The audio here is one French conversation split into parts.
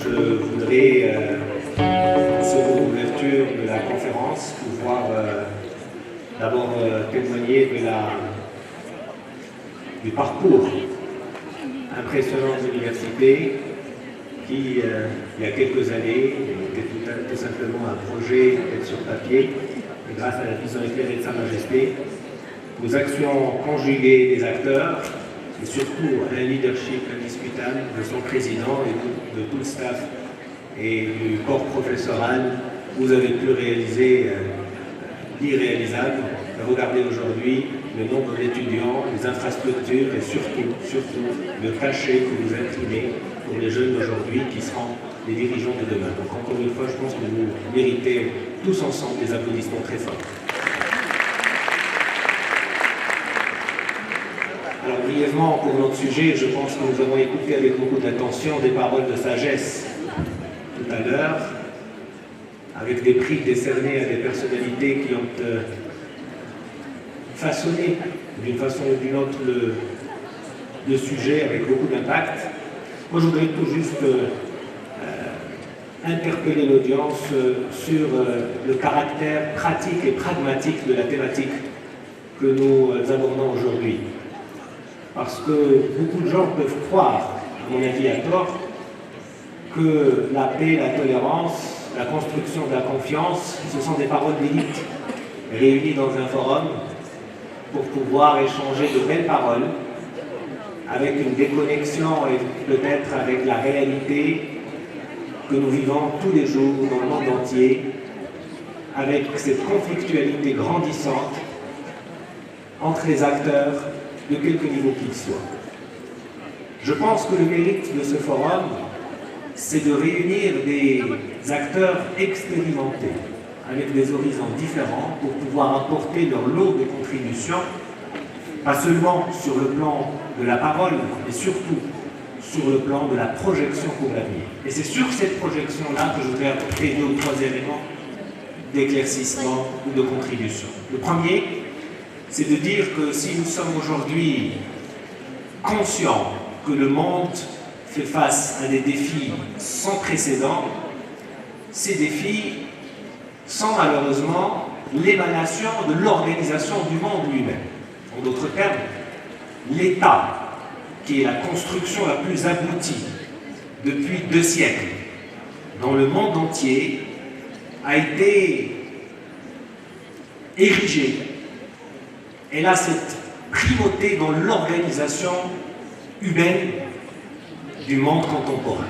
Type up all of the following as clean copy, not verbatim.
Je voudrais, en seconde ouverture de la conférence, pouvoir d'abord témoigner du parcours impressionnant de l'université qui, il y a quelques années, était tout simplement un projet peut-être sur papier, et grâce à la vision éclairée de Sa Majesté, aux actions conjuguées des acteurs, et surtout un leadership indiscutable de son président et de tout le staff et du corps professoral, vous avez pu réaliser l'irréalisable. Regardez aujourd'hui le nombre d'étudiants, les infrastructures et surtout le cachet que vous imprimez pour les jeunes d'aujourd'hui qui seront les dirigeants de demain. Donc encore une fois, je pense que vous méritez tous ensemble des applaudissements très forts. Alors brièvement, pour notre sujet, je pense que nous avons écouté avec beaucoup d'attention des paroles de sagesse tout à l'heure, avec des prix décernés à des personnalités qui ont façonné d'une façon ou d'une autre le sujet avec beaucoup d'impact. Moi, je voudrais tout juste interpeller l'audience sur le caractère pratique et pragmatique de la thématique que nous abordons aujourd'hui. Parce que beaucoup de gens peuvent croire, à mon avis à tort, que la paix, la tolérance, la construction de la confiance, ce sont des paroles d'élite réunies dans un forum pour pouvoir échanger de belles paroles avec une déconnexion et peut-être avec la réalité que nous vivons tous les jours dans le monde entier, avec cette conflictualité grandissante entre les acteurs de quelque niveau qu'ils soient. Je pense que le mérite de ce forum, c'est de réunir des acteurs expérimentés, avec des horizons différents, pour pouvoir apporter leur lot de contributions, pas seulement sur le plan de la parole, mais surtout sur le plan de la projection pour l'avenir. Et c'est sur cette projection-là que je voudrais apporter 2 ou 3 éléments d'éclaircissement ou de contribution. Le premier, c'est de dire que si nous sommes aujourd'hui conscients que le monde fait face à des défis sans précédent, ces défis sont malheureusement l'émanation de l'organisation du monde lui-même. En d'autres termes, l'État, qui est la construction la plus aboutie depuis 2 siècles dans le monde entier, a été érigé. Elle a cette primauté dans l'organisation humaine du monde contemporain.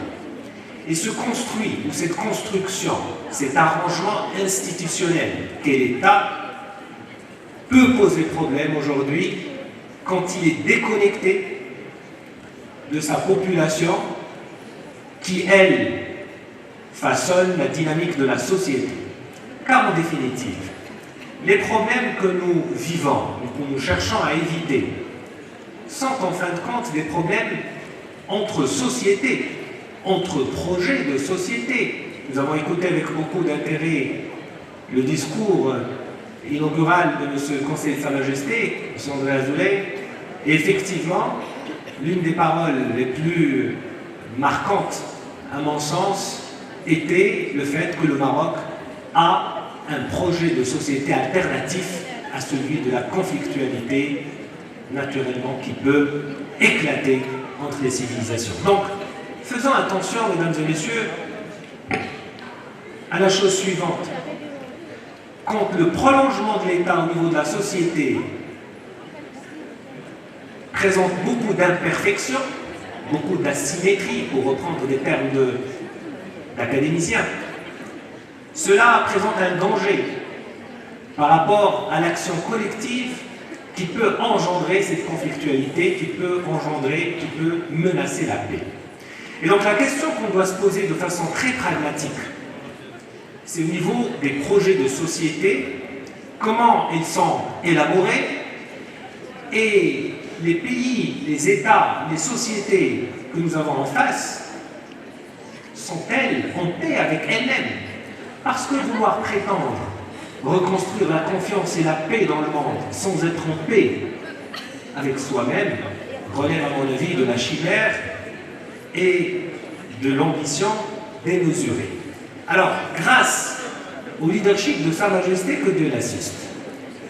Et ce construit, ou cette construction, cet arrangement institutionnel qu'est l'État, peut poser problème aujourd'hui quand il est déconnecté de sa population qui, elle, façonne la dynamique de la société. Car en définitive, les problèmes que nous vivons, ou que nous cherchons à éviter, sont en fin de compte des problèmes entre sociétés, entre projets de société. Nous avons écouté avec beaucoup d'intérêt le discours inaugural de M. le conseiller de Sa Majesté, M. André Azoulay, et effectivement, l'une des paroles les plus marquantes, à mon sens, était le fait que le Maroc a un projet de société alternatif à celui de la conflictualité, naturellement, qui peut éclater entre les civilisations. Donc, faisons attention, mesdames et messieurs, à la chose suivante. Quand le prolongement de l'État au niveau de la société présente beaucoup d'imperfections, beaucoup d'asymétrie, pour reprendre des termes d'académiciens, cela présente un danger par rapport à l'action collective qui peut engendrer cette conflictualité, qui peut menacer la paix. Et donc la question qu'on doit se poser de façon très pragmatique, c'est au niveau des projets de société, comment ils sont élaborés, et les pays, les États, les sociétés que nous avons en face, sont-elles en paix avec elles-mêmes? Parce que vouloir prétendre reconstruire la confiance et la paix dans le monde sans être en paix avec soi-même relève à mon avis de la chimère et de l'ambition démesurée. Alors, grâce au leadership de Sa Majesté, que Dieu l'assiste,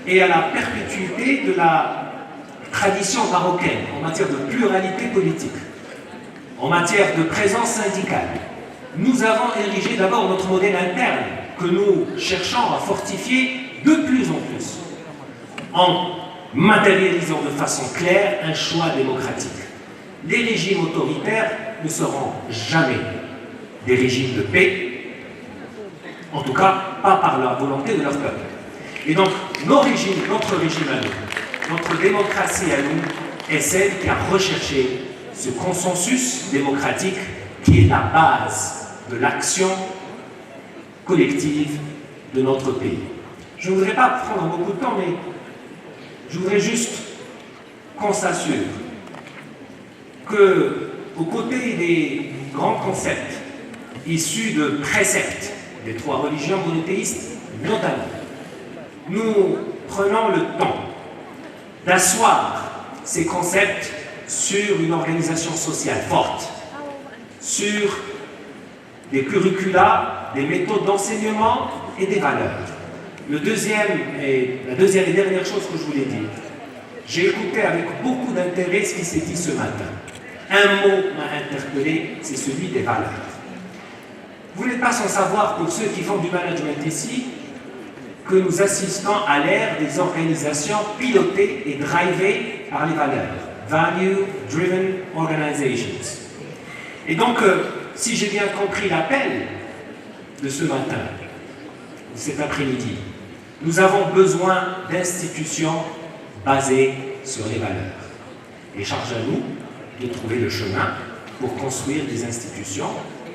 et à la perpétuité de la tradition marocaine en matière de pluralité politique, en matière de présence syndicale, nous avons érigé d'abord notre modèle interne que nous cherchons à fortifier de plus en plus, en matérialisant de façon claire un choix démocratique. Les régimes autoritaires ne seront jamais des régimes de paix, en tout cas pas par la volonté de leur peuple. Et donc notre régime à nous, notre démocratie à nous, est celle qui a recherché ce consensus démocratique qui est la base de l'action collective de notre pays. Je ne voudrais pas prendre beaucoup de temps, mais je voudrais juste qu'on s'assure qu'aux côtés des grands concepts issus de préceptes des trois religions monothéistes, notamment, nous prenons le temps d'asseoir ces concepts sur une organisation sociale forte, sur des curricula, des méthodes d'enseignement et des valeurs. La deuxième et dernière chose que je voulais dire, j'ai écouté avec beaucoup d'intérêt ce qui s'est dit ce matin. Un mot m'a interpellé, c'est celui des valeurs. Vous n'êtes pas sans savoir, pour ceux qui font du management ici, que nous assistons à l'ère des organisations pilotées et drivées par les valeurs. Value-driven organizations. Et donc, si j'ai bien compris l'appel de ce matin, de cet après-midi, nous avons besoin d'institutions basées sur les valeurs. Et charge à nous de trouver le chemin pour construire des institutions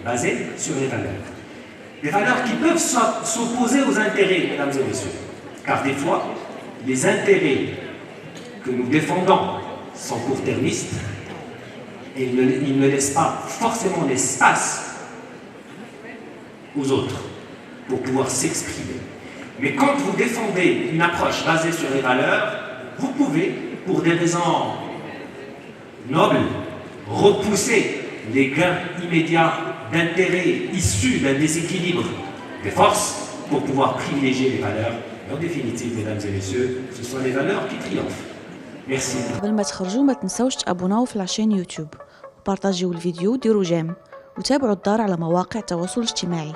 basées sur les valeurs. Des valeurs qui peuvent s'opposer aux intérêts, mesdames et messieurs. Car des fois, les intérêts que nous défendons sont court-termistes et ils ne laissent pas forcément l'espace aux autres pour pouvoir s'exprimer. Mais quand vous défendez une approche basée sur les valeurs, vous pouvez, pour des raisons nobles, repousser les gains immédiats d'intérêts issus d'un déséquilibre des forces pour pouvoir privilégier les valeurs. Et en définitive, mesdames et messieurs, ce sont les valeurs qui triomphent. Merci. قبل ما تخرجوا ما تنسوش تابوناو في العشان يوتيوب وبارطاجيو الفيديو وديروا جيم وتابعوا الدار على مواقع التواصل الاجتماعي.